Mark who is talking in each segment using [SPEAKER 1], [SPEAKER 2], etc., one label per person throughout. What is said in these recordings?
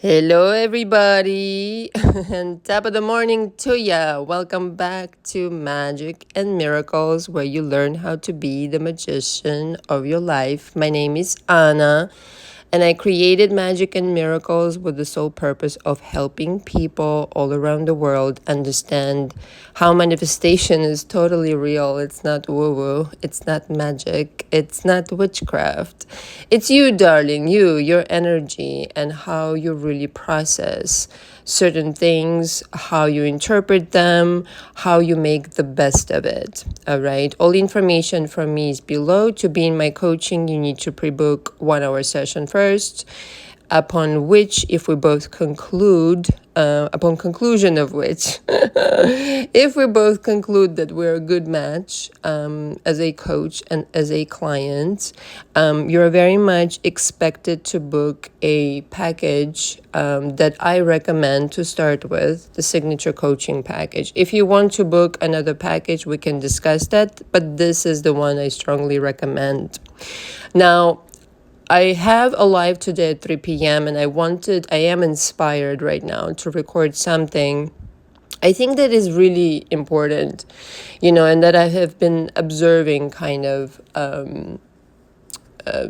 [SPEAKER 1] Hello, everybody, and top of the morning to ya. Welcome back to Magic and Miracles, where you learn how to be the magician of your life. My name is Anna, and I created Magic and Miracles with the sole purpose of helping people all around the world understand how manifestation is totally real. It's not woo-woo, it's not magic, it's not witchcraft. It's you, darling, your energy, and how you really process certain things, how you interpret them, how you make the best of it. All right. All the information from me is below. To be in my coaching, you need to pre-book 1 hour session first, upon which, if we both conclude, upon conclusion of which, if we both conclude that we're a good match as a coach and as a client, you're very much expected to book a package that I recommend to start with, the signature coaching package. If you want to book another package, we can discuss that, but this is the one I strongly recommend. Now, I have a live today at 3 p.m. and I am inspired right now to record something I think that is really important, and that I have been observing kind of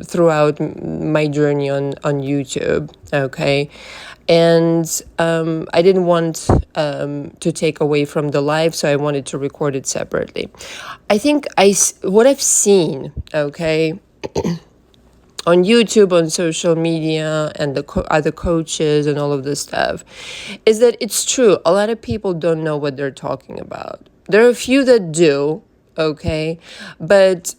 [SPEAKER 1] throughout my journey on YouTube, okay? And I didn't want to take away from the live, so I wanted to record it separately. I think what I've seen, okay, on YouTube, on social media, and the other coaches and all of this stuff, is that it's true. A lot of people don't know what they're talking about. There are a few that do, okay? But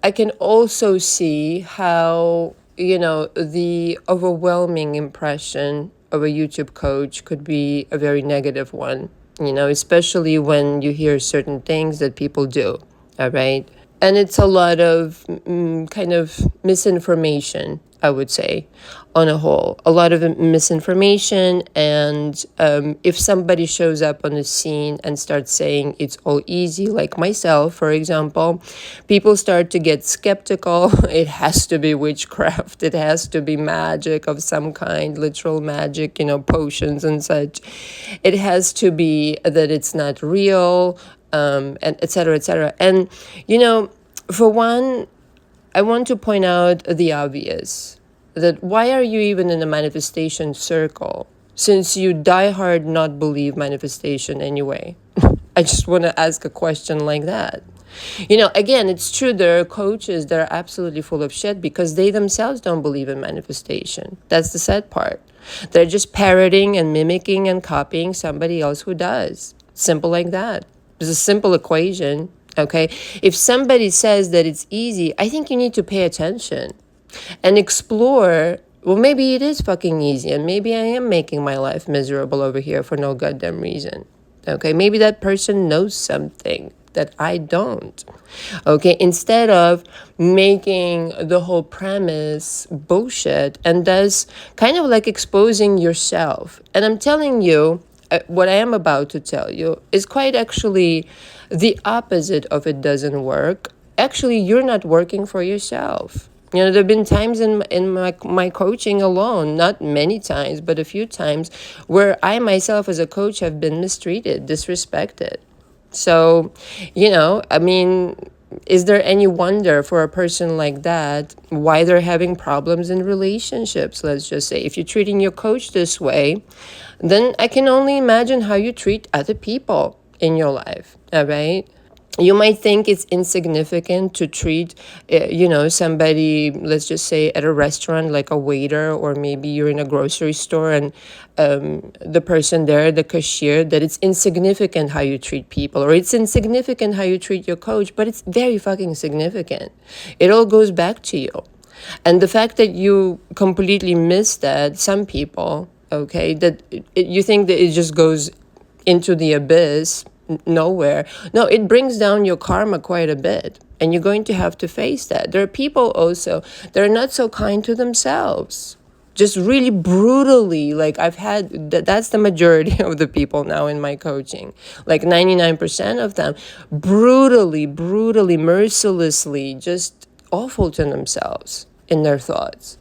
[SPEAKER 1] I can also see how, the overwhelming impression of a YouTube coach could be a very negative one, especially when you hear certain things that people do, all right? And it's a lot of kind of misinformation, I would say, on a whole. A lot of misinformation. And if somebody shows up on the scene and starts saying it's all easy, like myself, for example, people start to get skeptical. It has to be witchcraft. It has to be magic of some kind, literal magic, potions and such. It has to be that it's not real. And et cetera, et cetera. And, for one, I want to point out the obvious, that why are you even in a manifestation circle, since you die hard not believe manifestation anyway? I just want to ask a question like that. Again, it's true, there are coaches that are absolutely full of shit because they themselves don't believe in manifestation. That's the sad part. They're just parroting and mimicking and copying somebody else who does. Simple like that. It's a simple equation, okay? If somebody says that it's easy, I think you need to pay attention and explore, well, maybe it is fucking easy, and maybe I am making my life miserable over here for no goddamn reason, okay? Maybe that person knows something that I don't, okay? Instead of making the whole premise bullshit and thus kind of like exposing yourself. And I'm telling you, what I am about to tell you is quite actually the opposite of it doesn't work. Actually, you're not working for yourself. There have been times in my coaching alone, not many times, but a few times, where I myself as a coach have been mistreated, disrespected. So, is there any wonder for a person like that why they're having problems in relationships? Let's just say, if you're treating your coach this way, then I can only imagine how you treat other people in your life, all right? You might think it's insignificant to treat, somebody, let's just say at a restaurant, like a waiter, or maybe you're in a grocery store and the person there, the cashier, that it's insignificant how you treat people, or it's insignificant how you treat your coach, but it's very fucking significant. It all goes back to you. And the fact that you completely miss that, some people, okay, that you think that it just goes into the abyss, nowhere. No, it brings down your karma quite a bit, and you're going to have to face that. There are people also that are not so kind to themselves, just really brutally, like I've had, that's the majority of the people now in my coaching, like 99% of them, brutally, mercilessly, just awful to themselves in their thoughts.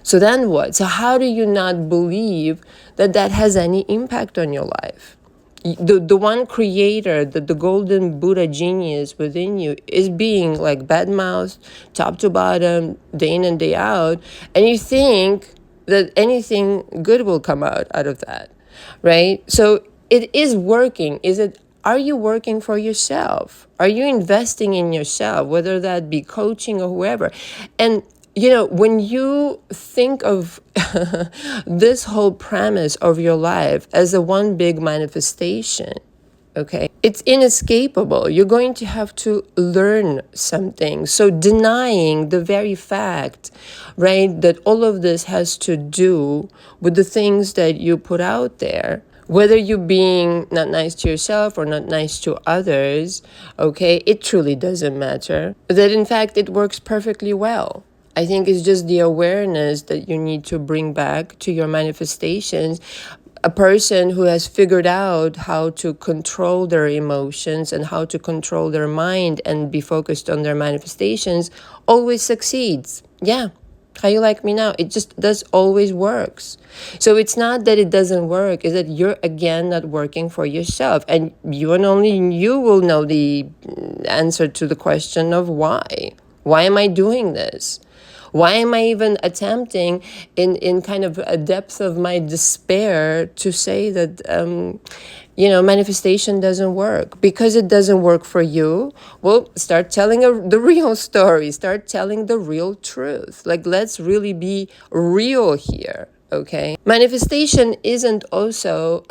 [SPEAKER 1] So then what? So how do you not believe that that has any impact on your life? The one creator, the golden Buddha genius within you is being like badmouthed, top to bottom, day in and day out, and you think that anything good will come out of that, right? So it is working. Are you working for yourself? Are you investing in yourself, whether that be coaching or whoever? And when you think of this whole premise of your life as a one big manifestation, okay, it's inescapable. You're going to have to learn something. So denying the very fact, right, that all of this has to do with the things that you put out there, whether you're being not nice to yourself or not nice to others, okay, it truly doesn't matter. That in fact, it works perfectly well. I think it's just the awareness that you need to bring back to your manifestations. A person who has figured out how to control their emotions and how to control their mind and be focused on their manifestations always succeeds. Yeah. How you like me now? It just does always works. So it's not that it doesn't work, it's that you're again not working for yourself. And you and only you will know the answer to the question of why. Why am I doing this? Why am I even attempting in kind of a depth of my despair to say that, manifestation doesn't work? Because it doesn't work for you, well, start telling the real story. Start telling the real truth. Like, let's really be real here. Okay. Manifestation isn't also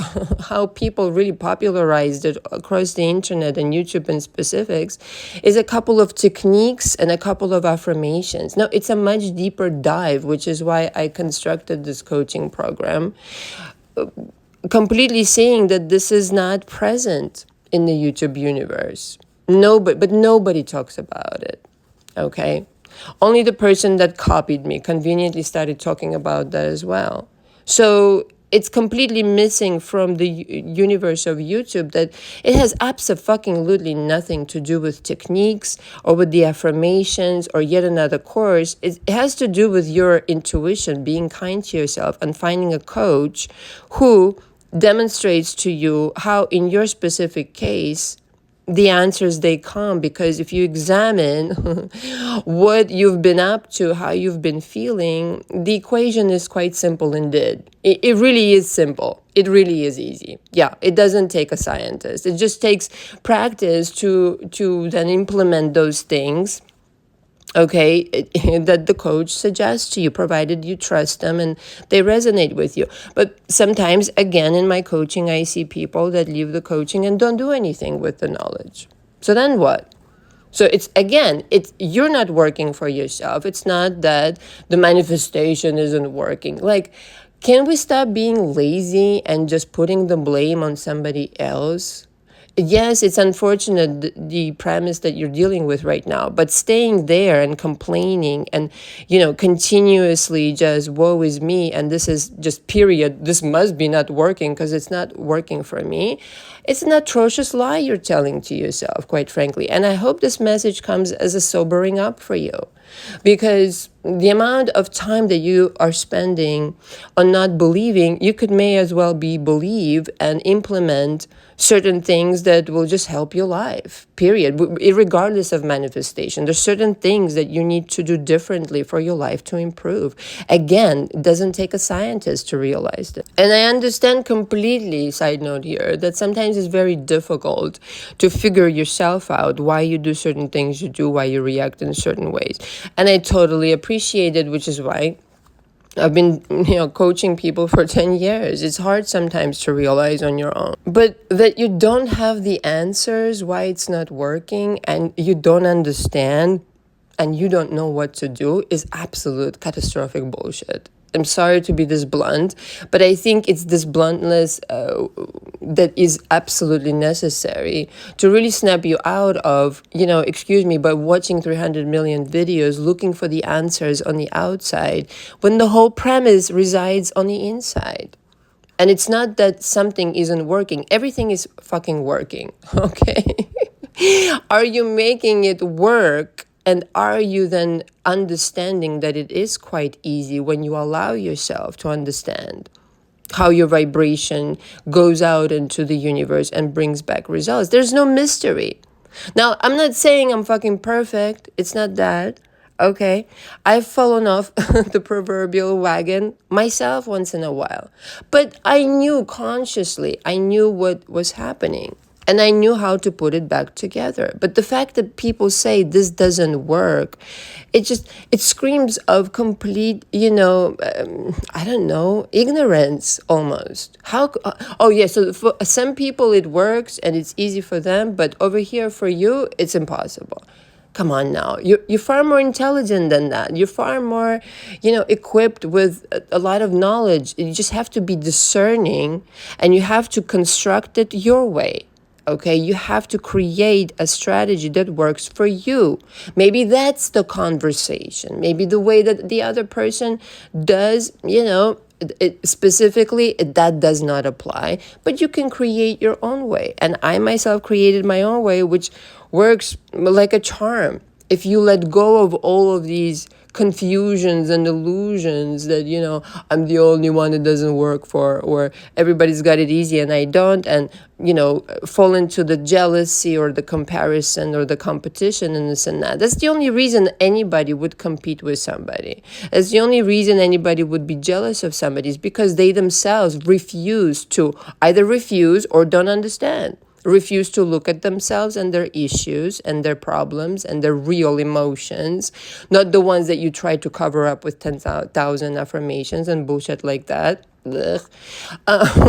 [SPEAKER 1] how people really popularized it across the internet and YouTube in specifics, is a couple of techniques and a couple of affirmations. No, it's a much deeper dive, which is why I constructed this coaching program, completely saying that this is not present in the YouTube universe. But nobody talks about it. Okay. Only the person that copied me conveniently started talking about that as well. So it's completely missing from the universe of YouTube that it has absolutely nothing to do with techniques or with the affirmations or yet another course. It has to do with your intuition, being kind to yourself, and finding a coach who demonstrates to you how, in your specific case, the answers they come. Because if you examine what you've been up to, how you've been feeling, the equation is quite simple indeed. It really is simple. It really is easy. Yeah, it doesn't take a scientist. It just takes practice to then implement those things, okay, that the coach suggests to you, provided you trust them and they resonate with you. But sometimes, again, in my coaching, I see people that leave the coaching and don't do anything with the knowledge. So then what? So you're not working for yourself. It's not that the manifestation isn't working. Like, can we stop being lazy and just putting the blame on somebody else? Yes, it's unfortunate, the premise that you're dealing with right now, but staying there and complaining and, continuously just woe is me and this is just period, this must be not working because it's not working for me. It's an atrocious lie you're telling to yourself, quite frankly. And I hope this message comes as a sobering up for you, because the amount of time that you are spending on not believing, you may as well believe and implement certain things that will just help your life, period, regardless of manifestation. There's certain things that you need to do differently for your life to improve. Again, it doesn't take a scientist to realize that. And I understand completely, side note here, that sometimes it's very difficult to figure yourself out, why you do certain things you do, why you react in certain ways. And I totally appreciate it, which is why I've been, coaching people for 10 years. It's hard sometimes to realize on your own. But that you don't have the answers why it's not working and you don't understand and you don't know what to do is absolute catastrophic bullshit. I'm sorry to be this blunt, but I think it's this bluntness that is absolutely necessary to really snap you out of, by watching 300 million videos, looking for the answers on the outside, when the whole premise resides on the inside. And it's not that something isn't working. Everything is fucking working, okay? Are you making it work And are you then understanding that it is quite easy when you allow yourself to understand how your vibration goes out into the universe and brings back results? There's no mystery. Now, I'm not saying I'm fucking perfect. It's not that. Okay. I've fallen off the proverbial wagon myself once in a while. But I knew consciously, I knew what was happening. And I knew how to put it back together. But the fact that people say this doesn't work, it screams of complete, I don't know, ignorance almost. Oh yeah, so for some people it works and it's easy for them, but over here for you, it's impossible. Come on now. You're far more intelligent than that. You're far more, equipped with a lot of knowledge. You just have to be discerning and you have to construct it your way. Okay, you have to create a strategy that works for you. Maybe that's the conversation. Maybe the way that the other person does, specifically, that does not apply. But you can create your own way. And I myself created my own way, which works like a charm. If you let go of all of these confusions and illusions that, I'm the only one it doesn't work for, or everybody's got it easy and I don't, and, fall into the jealousy or the comparison or the competition and this and that. That's the only reason anybody would compete with somebody. That's the only reason anybody would be jealous of somebody, is because they themselves refuse or don't understand. Refuse to look at themselves and their issues and their problems and their real emotions, not the ones that you try to cover up with 10,000 affirmations and bullshit like that.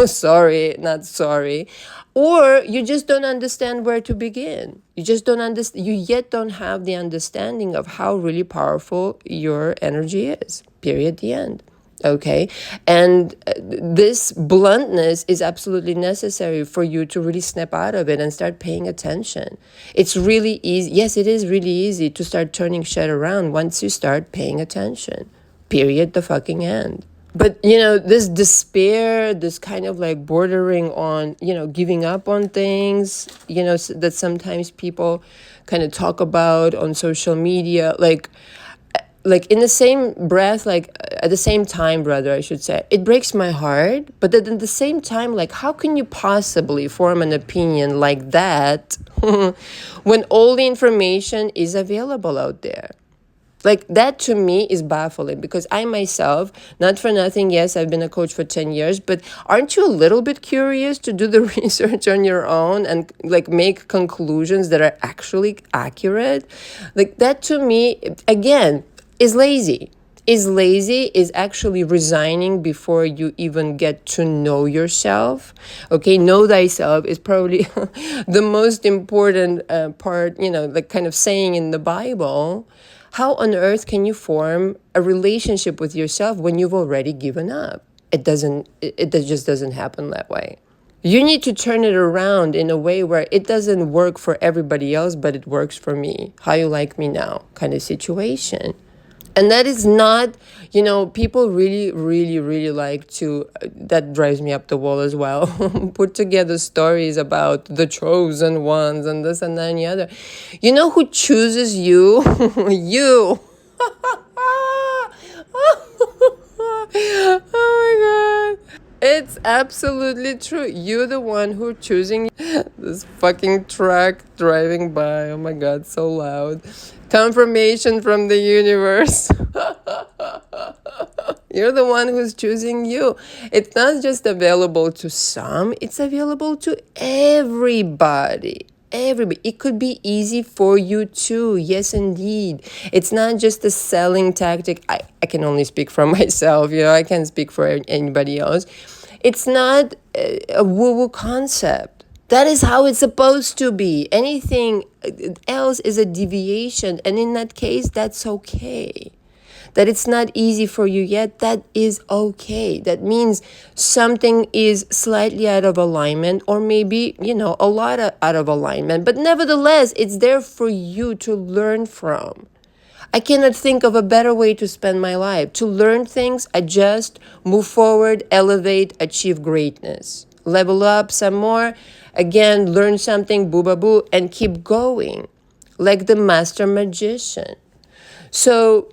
[SPEAKER 1] Sorry, not sorry. Or you just don't understand where to begin. You just don't understand. You yet don't have the understanding of how really powerful your energy is. Period. The end. Okay. And this bluntness is absolutely necessary for you to really snap out of it and start paying attention. It's really easy. Yes, it is really easy to start turning shit around once you start paying attention. Period. The fucking end. But, this despair, this kind of like bordering on, giving up on things, that sometimes people kind of talk about on social media, like in the same breath, at the same time, rather, I should say, it breaks my heart. But then at the same time, how can you possibly form an opinion like that when all the information is available out there? That to me is baffling, because I myself, not for nothing, yes, I've been a coach for 10 years, but aren't you a little bit curious to do the research on your own and make conclusions that are actually accurate? That to me, again, is lazy. Is actually resigning before you even get to know yourself. Okay, know thyself is probably the most important part, kind of saying in the Bible. How on earth can you form a relationship with yourself when you've already given up? It just doesn't happen that way. You need to turn it around in a way where it doesn't work for everybody else, but it works for me. How you like me now kind of situation. And that is not, people really, really, really like to, that drives me up the wall as well, put together stories about the chosen ones and this and that and the other. You know who chooses you? You. Oh my God. It's absolutely true. You're the one who's choosing this fucking truck driving by. Oh my God, so loud. Confirmation from the universe. You're the one who's choosing you. It's not just available to some, it's available to everybody. It could be easy for you too. Yes, indeed. It's not just a selling tactic. I can only speak for myself. I can't speak for anybody else. It's not a woo-woo concept. That is how it's supposed to be. Anything else is a deviation. And in that case, that's okay. That it's not easy for you yet, that is okay. That means something is slightly out of alignment, or maybe, a lot out of alignment. But nevertheless, it's there for you to learn from. I cannot think of a better way to spend my life. To learn things, adjust, move forward, elevate, achieve greatness. Level up some more. Again, learn something, boo-ba-boo, and keep going. like the master magician. So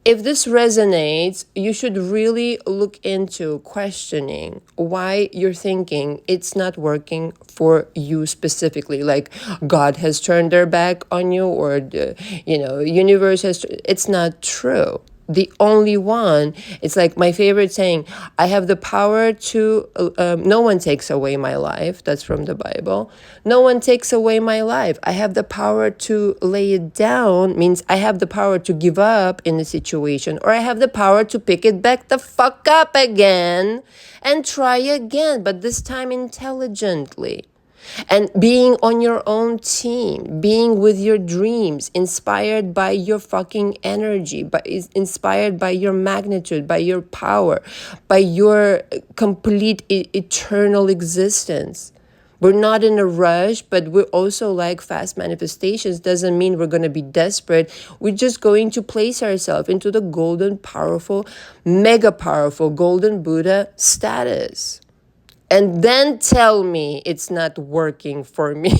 [SPEAKER 1] if this resonates, you should really look into questioning why you're thinking it's not working for you specifically. Like God has turned their back on you, or the, universe has. It's not true. The only one, it's like my favorite saying, I have the power to, no one takes away my life. That's from the Bible. No one takes away my life. I have the power to lay it down, means I have the power to give up in a situation, or I have the power to pick it back the fuck up again and try again, but this time intelligently. And being on your own team, being with your dreams, inspired by your fucking energy, but is inspired by your magnitude, by your power, by your complete eternal existence. We're not in a rush, but we're also like fast manifestations. Doesn't mean we're going to be desperate. We're just going to place ourselves into the golden, powerful, mega powerful golden Buddha status. And then tell me it's not working for me.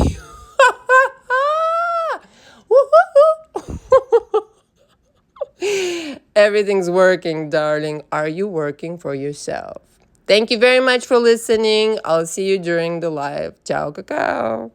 [SPEAKER 1] Everything's working, darling. Are you working for yourself? Thank you very much for listening. I'll see you during the live. Ciao, cacao.